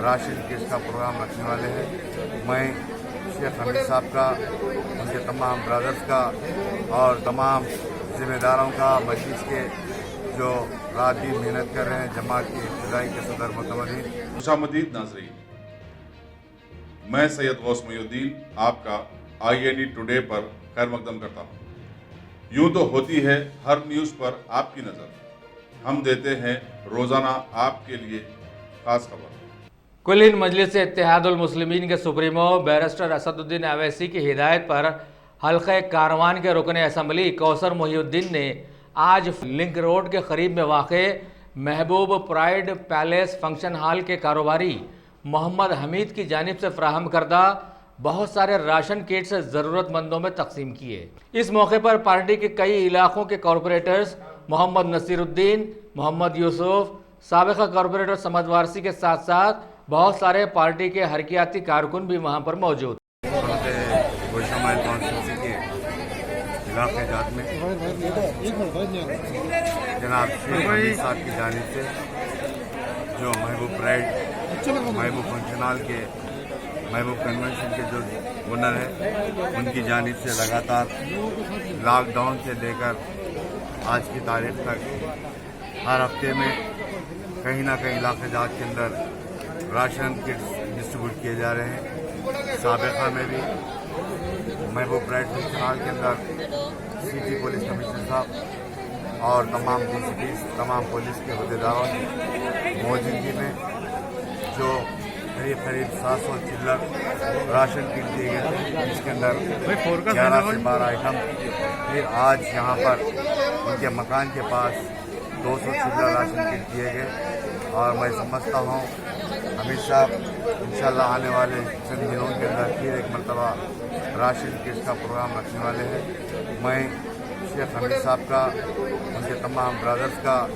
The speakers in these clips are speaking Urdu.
راشن کٹس کا پروگرام رکھنے والے ہیں۔ میں شیخ حمید صاحب کا، ان کے تمام برادرز کا اور تمام ذمہ داروں کا، مجلس کے جو رات دن محنت کر رہے ہیں، جماعت کی ابتدائی کے صدر متمدین۔ خوشامدید ناظرین، میں سید غوث محی الدین آپ کا IND ٹوڈے پر خیر مقدم کرتا ہوں۔ یوں تو ہوتی ہے ہر نیوز پر آپ کی نظر، ہم دیتے ہیں روزانہ آپ کے لیے خاص خبر۔ کل ہند مجلس اتحاد المسلمین کے سپریمو بیرسٹر اسد الدین اویسی کی ہدایت پر حلقہ کاروان کے رکن اسمبلی کوثر محی الدین نے آج لنک روڈ کے قریب میں واقع محبوب پرائڈ پیلیس فنکشن ہال کے کاروباری محمد حمید کی جانب سے فراہم کردہ بہت سارے راشن کٹس ضرورت مندوں میں تقسیم کیے۔ اس موقع پر پارٹی کے کئی علاقوں کے کارپوریٹرز محمد نصیر الدین، محمد یوسف، سابقہ کارپوریٹر سمد وارسی کے ساتھ ساتھ بہت سارے پارٹی کے حرکیاتی کارکن بھی وہاں پر موجود۔ علاقے جات میں جناب شیخ حمید صاحب کی جانب سے جو محبوب پرائڈ محبوب فنکشن ہال کے محبوب کنونشن کے جو اونر ہے، ان کی جانب سے لگاتار لاک ڈاؤن سے لے کر آج کی تاریخ تک ہر ہفتے میں کہیں نہ کہیں علاقے جات کے اندر راشن کٹس ڈسٹریبیوٹ کیے جا رہے ہیں۔ سابقہ میں بھی محبوب پرائڈ فنکشن ہال کے اندر سٹی پولیس کمشنر صاحب اور تمام DCPs، تمام پولیس کے عہدیداروں کی موجودگی میں جو قریب 700 چلر راشن کٹ دیے گئے تھے، جس کے اندر 11 سے 12 آئٹم۔ پھر آج یہاں پر ان کے مکان کے پاس 200 چلر راشن کٹ دیے گئے، اور میں سمجھتا ہوں حمید صاحب انشاءاللہ آنے والے چند دنوں کے اندر پھر ایک مرتبہ راشن کٹس کا پروگرام رکھنے والے ہیں۔ میں شیخ حمید صاحب کا، ان کے تمام برادرز کا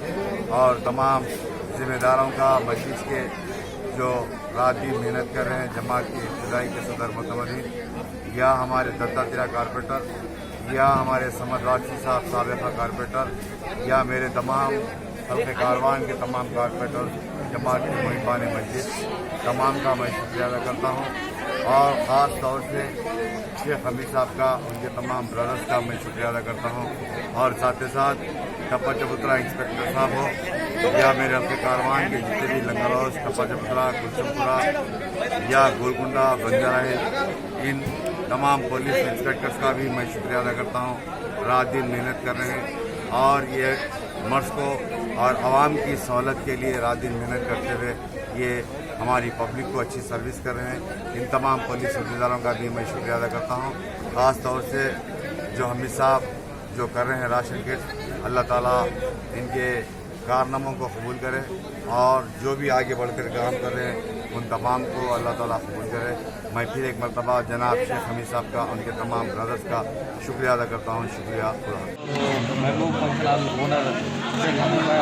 اور تمام ذمہ داروں کا، مجلس کے جو رات دن محنت کر رہے ہیں، جماعت کی ابتدائی کے صدر متمدین، یا ہمارے دتاتریہ کارپوریٹر، یا ہمارے سمد وارسی صاحب سابقہ کارپوریٹر، یا میرے تمام حلقہ کاروان کے تمام کارپوریٹر، جماعت کے محبان مجلس، تمام کا میں شکریہ ادا کرتا ہوں، اور خاص طور سے شیخ حمید صاحب کا، ان کے تمام برادرز کا میں شکریہ ادا کرتا ہوں، اور ساتھ ہی ساتھ ٹپا چبوترا انسپیکٹر صاحب ہو، یا میرے حلقہ کاروان کے جتنے بھی لنگر ہاؤس، ٹپا چبوترا، گلشن پورہ یا گولکنڈا، بنجارہ ہل، ان تمام پولیس انسپیکٹرز کا بھی میں شکریہ ادا کرتا ہوں۔ رات دن محنت کر رہے ہیں، اور یہ مرض کو اور عوام کی سہولت کے لیے رات دن محنت کرتے ہوئے یہ ہماری پبلک کو اچھی سروس کر رہے ہیں۔ ان تمام پولیس عہدیداروں کا بھی میں شکریہ ادا کرتا ہوں، خاص طور سے جو حمید صاحب جو کر رہے ہیں راشن کٹ، اللہ تعالیٰ ان کے کارناموں کو قبول کرے، اور جو بھی آگے بڑھ کر کام کر رہے ہیں ان تمام کو اللہ تعالیٰ قبول کرے۔ میں پھر ایک مرتبہ جناب شیخ حمید صاحب کا، ان کے تمام برادرز کا شکریہ ادا کرتا ہوں۔ شکریہ، خدا۔ محبوب فنکشن ہال اونر شیخ حمید بھائی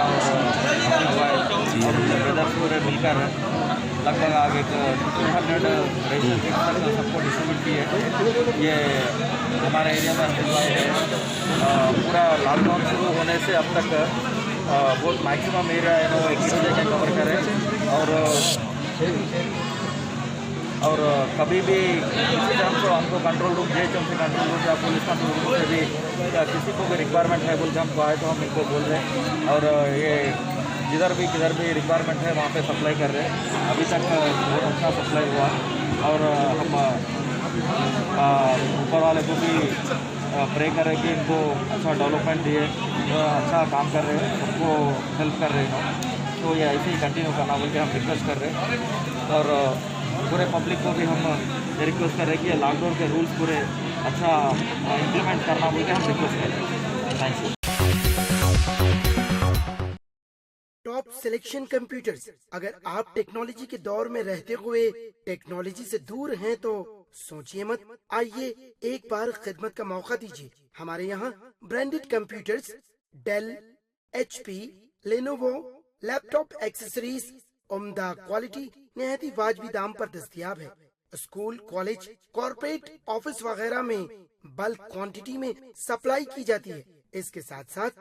اور بردرس پورے مل کر لگ بھگ آگے 200 ریشن کٹ سب کو ڈسٹریبیوٹ کیے۔ یہ ہمارے ایریا میں پورا لاک ڈاؤن شروع ہونے سے اب تک بہت میکسیمم ایریا ہے وہ ایک ہی جگہ کور کرے، اور کبھی بھی کسی ٹائم تو ہم کو کنٹرول روم GHM سے کنٹرول روم یا پولیس کنٹرول روم سے بھی کسی کو بھی ریکوائرمنٹ ہے بول کے ہم کو آئے تو ہم ان کو بول رہے ہیں، اور یہ کدھر بھی ریکوائرمنٹ ہے وہاں پہ سپلائی کر رہے ہیں۔ ابھی تک بہت اچھا سپلائی ہوا، اور ہم اوپر والے کو بھی پرے کریں کہ ان کو اچھا ڈیولپمنٹ دیے، اچھا کام کر رہے ہیں، سب کو ہیلپ کر رہے ہیں، تو یہ ایسے ہی کنٹینیو کرنا بول کے ہم ریکویسٹ کر رہے ہیں، اور پورے پبلک کو بھی ہم یہ ریکویسٹ کر رہے ہیں کہ لاک ڈاؤن کے رولس پورے اچھا امپلیمنٹ کرنا بول کے ہم ریکویسٹ کر رہے ہیں۔ Thank you. Top selection computers, اگر آپ ٹیکنالوجی کے دور میں رہتے ہوئے ٹیکنالوجی سے دور ہیں تو سوچئے مت، آئیے ایک بار خدمت کا موقع دیجیے۔ ہمارے یہاں branded computers, Dell, HP، Lenovo, laptop accessories عمدہ کوالٹی نہایت ہی واجبی دام پر دستیاب ہے۔ اسکول، کالج، کارپوریٹ آفس وغیرہ میں بلک کوانٹٹی میں سپلائی کی جاتی ہے۔ اس کے ساتھ ساتھ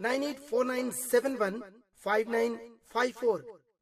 9849715954।